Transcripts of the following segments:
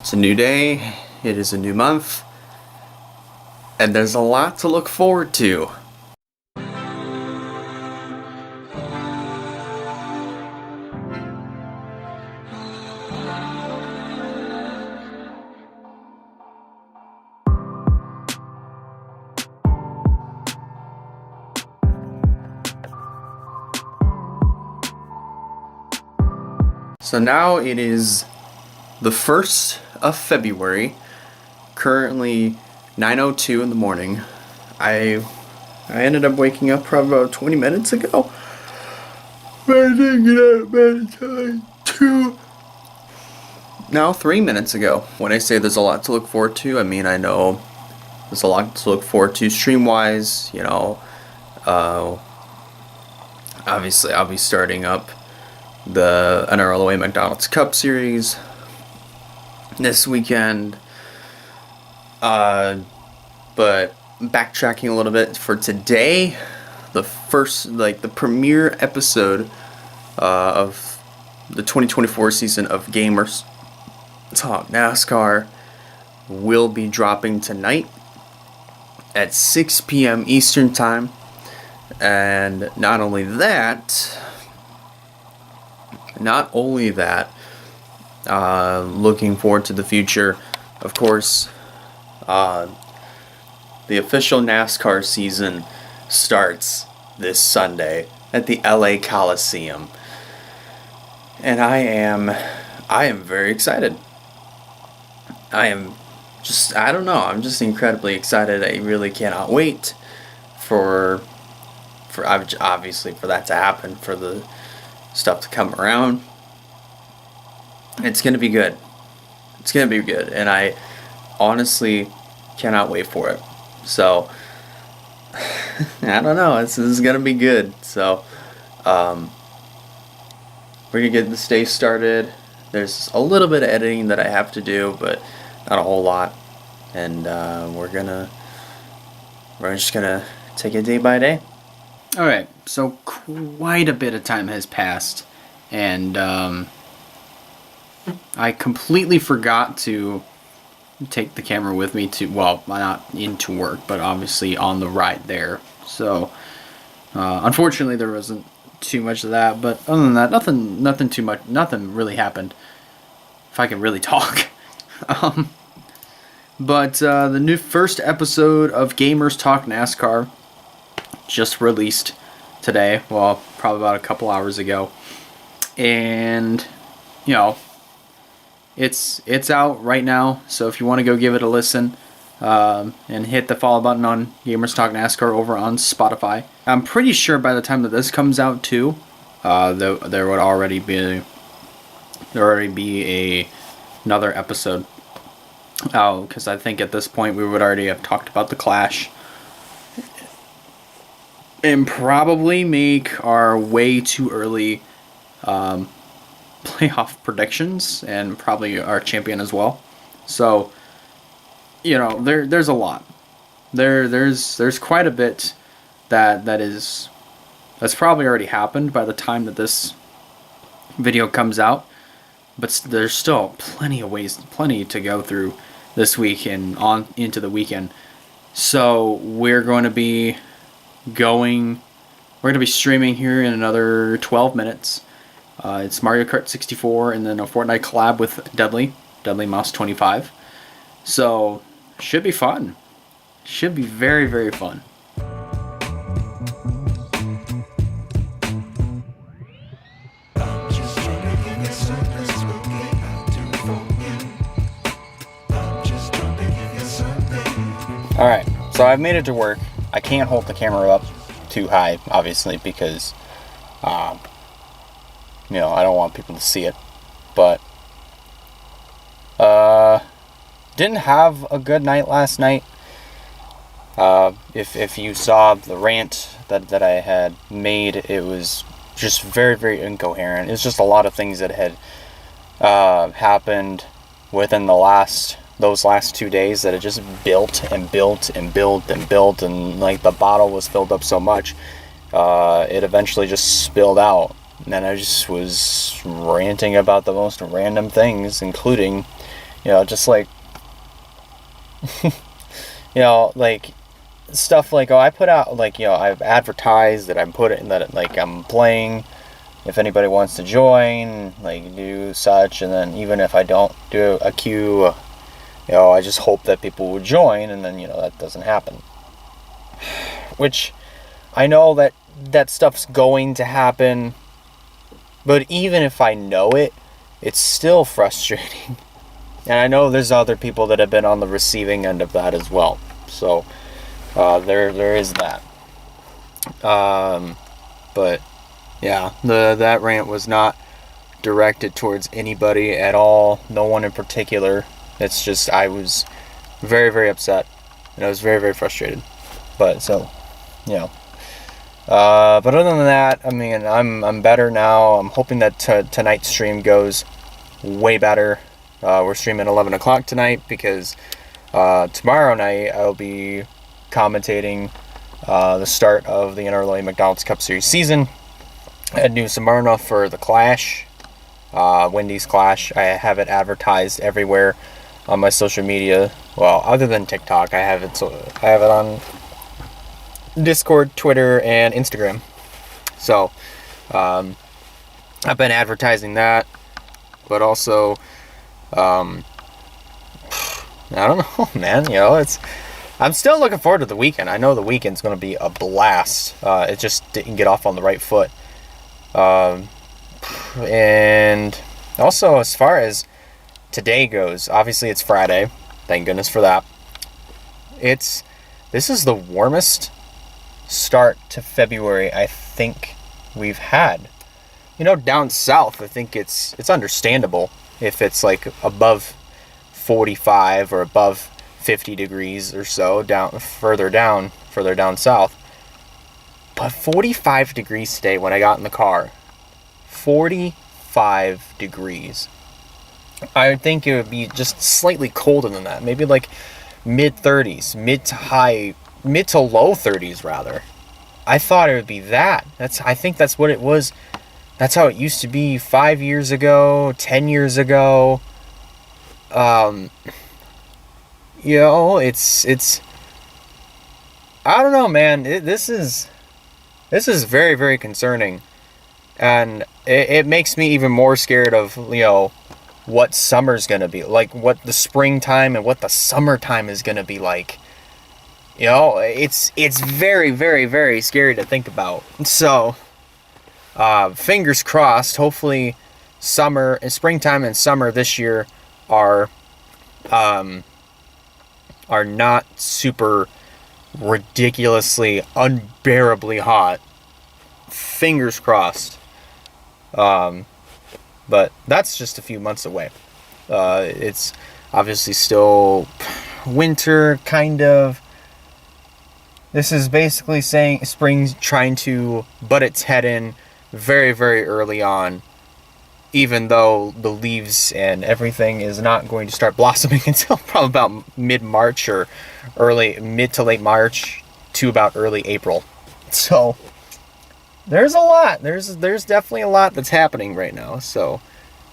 It's a new day, it is a new month, and there's a lot to look forward to. So now it is the 1st of February, currently 9:02 in the morning. I ended up waking up probably about 20 minutes ago. But I didn't get out of bed until now 3 minutes ago. When I say there's a lot to look forward to, I mean I know there's a lot to look forward to stream-wise. Obviously I'll be starting up the NRLOA McDonald's Cup Series this weekend. But backtracking a little bit for today, the premiere episode of the 2024 season of Gamers Talk NASCAR will be dropping tonight at 6 p.m. Eastern Time. And not only that, looking forward to the future, of course. The official NASCAR season starts this Sunday at the LA Coliseum, and I am very excited. I'm just incredibly excited. I really cannot wait for obviously for that to happen, for the stuff to come around. It's gonna be good. It's gonna be good, and I honestly cannot wait for it. So I don't know. This is gonna be good. So we're gonna get this day started. There's a little bit of editing that I have to do, but not a whole lot. And we're just gonna take it day by day. All right. So quite a bit of time has passed, and I completely forgot to take the camera with me to, well, not into work, but obviously on the ride there. So unfortunately there wasn't too much of that, but other than that, nothing too much, nothing really happened, if I can really talk. But the new first episode of Gamers Talk NASCAR just released today, well, probably about a couple hours ago, and it's out right now. So if you want to go give it a listen, and hit the follow button on Gamers Talk NASCAR over on Spotify. I'm pretty sure by the time that this comes out too, there would already be another episode. Because I think at this point we would already have talked about the Clash, and probably make our way too early playoff predictions, and probably our champion as well. So there's a lot. There's quite a bit that's probably already happened by the time that this video comes out, but there's still plenty to go through this week and on into the weekend. So we're going to be streaming here in another 12 minutes. It's Mario Kart 64 and then a Fortnite collab with Deadly Mouse 25. So should be fun. Should be very, very fun. Alright, so I've made it to work. I can't hold the camera up too high, obviously, because I don't want people to see it. But didn't have a good night last night. If you saw the rant that I had made, it was just very, very incoherent. It's just a lot of things that had happened within those last 2 days that it just built and built and built and built, and like the bottle was filled up so much, it eventually just spilled out. And then I just was ranting about the most random things, including You know, just like, you know, like stuff like, oh, I put out, like, you know, I've advertised that I'm putting that, like, I'm playing. If anybody wants to join, like, do such, and then even if I don't do a queue, you know, I just hope that people will join, and then, you know, that doesn't happen. Which, I know that that stuff's going to happen, but even if I know it, it's still frustrating. And I know there's other people that have been on the receiving end of that as well. So, there is that. But, yeah, that rant was not directed towards anybody at all. No one in particular. It's just, I was very, very upset. And I was very, very frustrated. But, so, you know. But other than that, I mean, I'm better now. I'm hoping that tonight's stream goes way better. We're streaming 11 o'clock tonight because tomorrow night I'll be commentating the start of the NRLA McDonald's Cup Series season at New Smyrna for the Clash, Wendy's Clash. I have it advertised everywhere on my social media. Well, other than TikTok, I have it on Discord, Twitter, and Instagram. So, I've been advertising that, but also, I don't know, man. You know, I'm still looking forward to the weekend. I know the weekend's going to be a blast. It just didn't get off on the right foot. And also, as far as today goes, obviously it's Friday. Thank goodness for that. This is the warmest start to February I think we've had. You know, down south, I think it's understandable if it's like above 45 or above 50 degrees or so further down south. But 45 degrees today when I got in the car. 45 degrees. I think it would be just slightly colder than that. Maybe like mid 30s, mid to low 30s rather. I thought it would be that. I think that's what it was. That's how it used to be 5 years ago, 10 years ago. You know, it's I don't know, man. This is very, very concerning. And it makes me even more scared of, you know, what summer's going to be. Like, what the springtime and what the summertime is going to be like. You know, it's very, very, very scary to think about. So, fingers crossed. Hopefully, springtime and summer this year are not super ridiculously, unbearably hot. Fingers crossed. But that's just a few months away. It's obviously still winter, kind of. This is basically saying spring's trying to butt its head in very, very early on, even though the leaves and everything is not going to start blossoming until probably about mid-March or mid to late March to about early April. So there's a lot. There's definitely a lot that's happening right now. So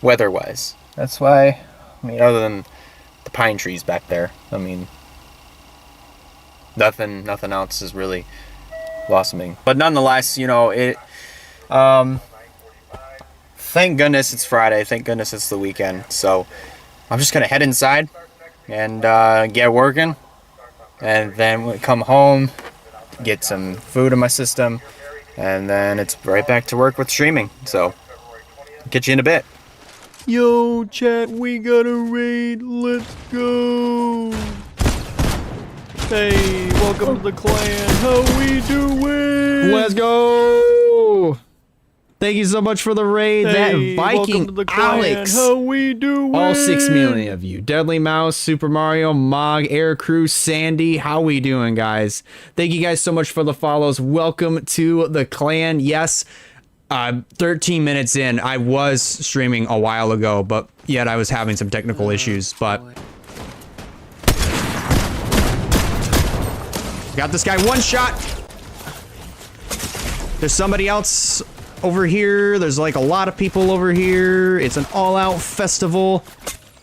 weather-wise, that's why. I mean, other than the pine trees back there, I mean, nothing else is really blossoming. But nonetheless, you know, it. Thank goodness it's Friday. Thank goodness it's the weekend. So I'm just gonna head inside and get working, and then when I come home, get some food in my system, and then it's right back to work with streaming. So get you in a bit. Yo, chat, we got a raid. Let's go. Hey, welcome to the clan. How we doing? Let's go. Thank you so much for the raid. Hey, that Viking welcome to the clan. Alex. How we doing? All 6 million of you. Deadly Mouse, Super Mario, Mog, Air Crew, Sandy. How we doing, guys? Thank you guys so much for the follows. Welcome to the clan. Yes, 13 minutes in. I was streaming a while ago, but yet I was having some technical issues. But got this guy one shot. There's somebody else over here. There's like a lot of people over here. It's an all-out festival.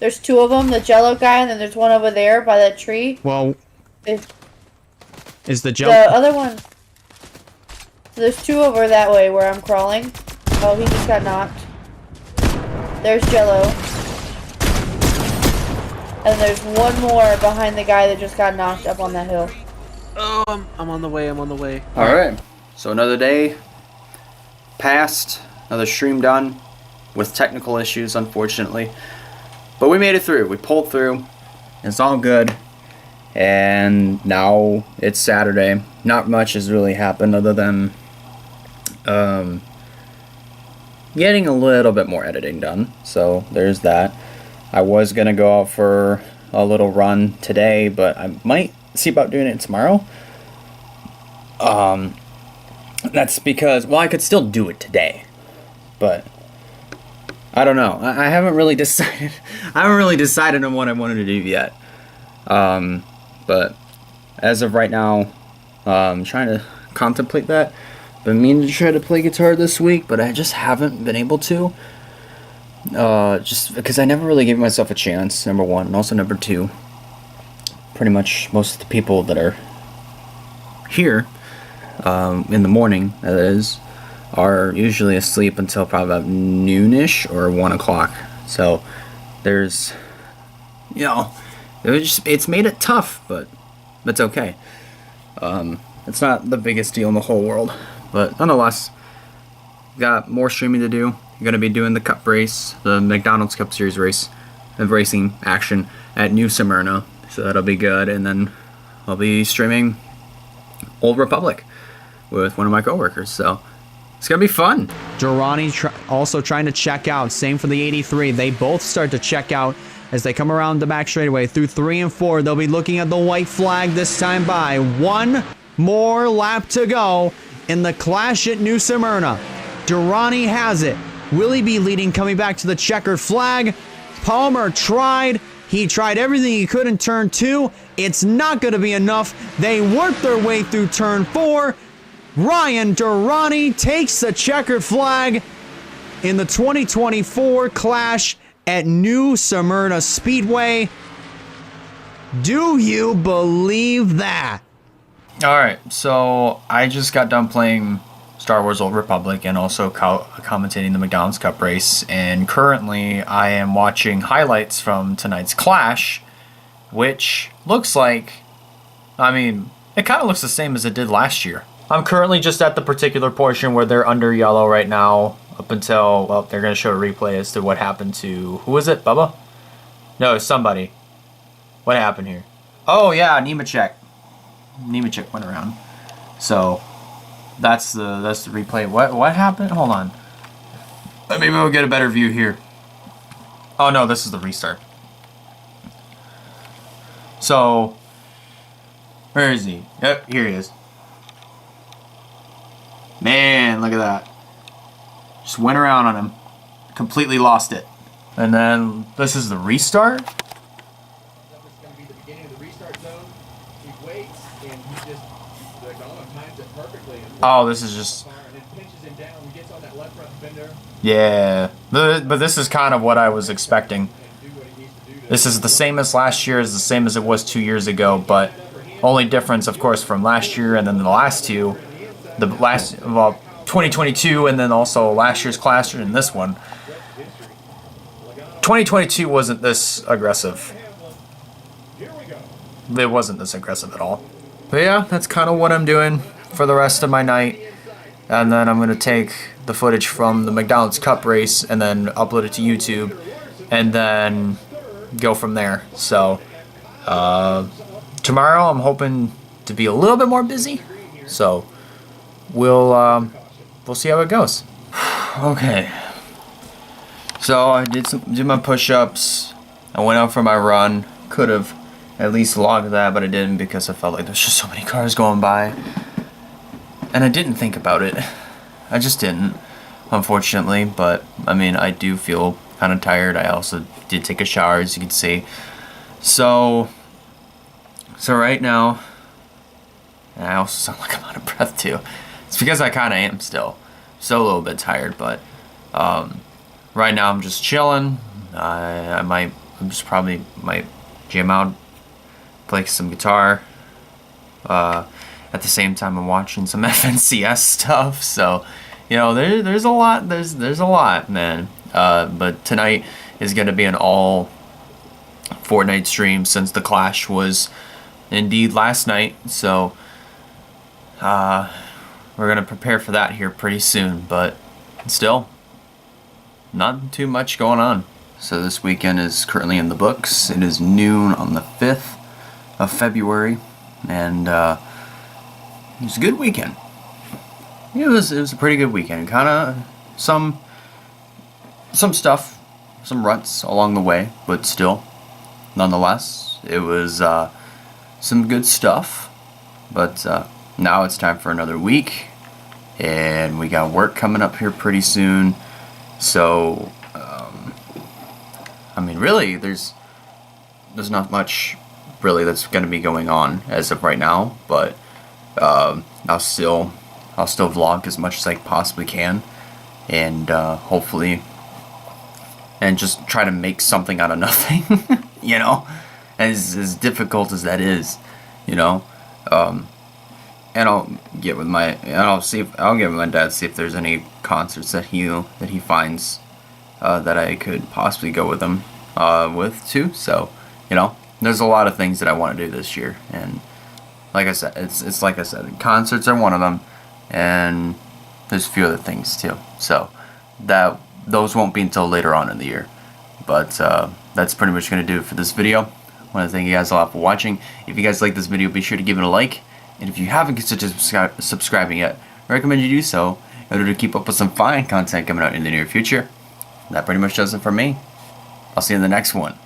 There's two of them, the Jello guy, and then there's one over there by that tree. Well, If is the the jump? other one. So there's two over that way where I'm crawling. Oh, he just got knocked. There's Jello. And there's one more behind the guy that just got knocked up on that hill. Oh, I'm on the way. I'm on the way. All right. So another day passed, another stream done with technical issues, unfortunately. But we made it through. We pulled through. It's all good. And now it's Saturday. Not much has really happened other than getting a little bit more editing done. So there's that. I was going to go out for a little run today, but I might see about doing it tomorrow. That's because, well, I could still do it today, but I don't know. I haven't really decided. I haven't really decided on what I wanted to do yet. But as of right now, I'm trying to contemplate that. Been meaning to try to play guitar this week, but I just haven't been able to. Just because I never really gave myself a chance, number one, and also number two, pretty much most of the people that are here in the morning, that is, are usually asleep until probably about noonish or 1 o'clock. So there's, it's made it tough, but it's okay. It's not the biggest deal in the whole world, but nonetheless, got more streaming to do. I'm going to be doing the Cup race, the McDonald's Cup Series race, of racing action at New Smyrna, so that'll be good. And then I'll be streaming Old Republic with one of my coworkers, so it's going to be fun. Durrani also trying to check out. Same for the 83. They both start to check out as they come around the back straightaway. Through 3 and 4, they'll be looking at the white flag this time by. One more lap to go in the clash at New Smyrna. Durrani has it. Will he be leading coming back to the checkered flag? Palmer tried. He tried everything he could in turn 2. It's not going to be enough. They work their way through turn 4. Ryan Durrani takes the checkered flag in the 2024 clash at New Smyrna Speedway. Do you believe that? Alright, so I just got done playing Star Wars Old Republic and also commentating the McDonald's Cup race, and currently I am watching highlights from tonight's clash, which looks like, it kind of looks the same as it did last year. I'm currently just at the particular portion where they're under yellow right now, up until, well, they're going to show a replay as to what happened to, who was it, Bubba? No, somebody. What happened here? Oh yeah, Nemechek. Nemechek went around. So that's the replay. What happened? Hold on. Maybe we'll get a better view here. Oh no, this is the restart. So where is he? Yep, here he is. Man, look at that. Just went around on him. Completely lost it. And then this is the restart. Oh, this is just... Yeah. But this is kind of what I was expecting. This is the same as last year, is the same as it was 2 years ago, but only difference, of course, from last year and then the last two. The last, well, 2022 and then also last year's clash and this one. 2022 wasn't this aggressive. It wasn't this aggressive at all. But yeah, that's kind of what I'm doing for the rest of my night. And then I'm going to take the footage from the McDonald's Cup race and then upload it to YouTube. And then go from there. So, tomorrow I'm hoping to be a little bit more busy. So, we'll see how it goes. Okay. So I did my push-ups. I went out for my run. Could have at least logged that, but I didn't because I felt like there's just so many cars going by. And I didn't think about it. I just didn't, unfortunately. But I do feel kind of tired. I also did take a shower, as you can see. So right now, and I also sound like I'm out of breath too. It's because I kind of am still a little bit tired, but right now I'm just chilling. I might I'm just probably might jam out, play some guitar. At the same time, I'm watching some FNCS stuff. So, you know, there's a lot. There's a lot, man. But tonight is gonna be an all Fortnite stream since the Clash was indeed last night. So, we're gonna prepare for that here pretty soon. But still, not too much going on. So this weekend is currently in the books. It is noon on the 5th of February, and it was a good weekend. It was a pretty good weekend. Kind of some stuff, some ruts along the way, but still, nonetheless, it was some good stuff. But now it's time for another week, and we got work coming up here pretty soon. So, I mean, really, there's not much really that's going to be going on as of right now, but I'll still vlog as much as I possibly can, and hopefully, and just try to make something out of nothing, you know, as difficult as that is, you know. And I'll get with my dad, see if there's any concerts that he finds that I could possibly go with him with too. So, you know, there's a lot of things that I want to do this year, and like I said, it's like I said, concerts are one of them, and there's a few other things too. So those won't be until later on in the year. But that's pretty much gonna do it for this video. I want to thank you guys a lot for watching. If you guys like this video, be sure to give it a like. And if you haven't considered subscribing yet, I recommend you do so in order to keep up with some fine content coming out in the near future. That pretty much does it for me. I'll see you in the next one.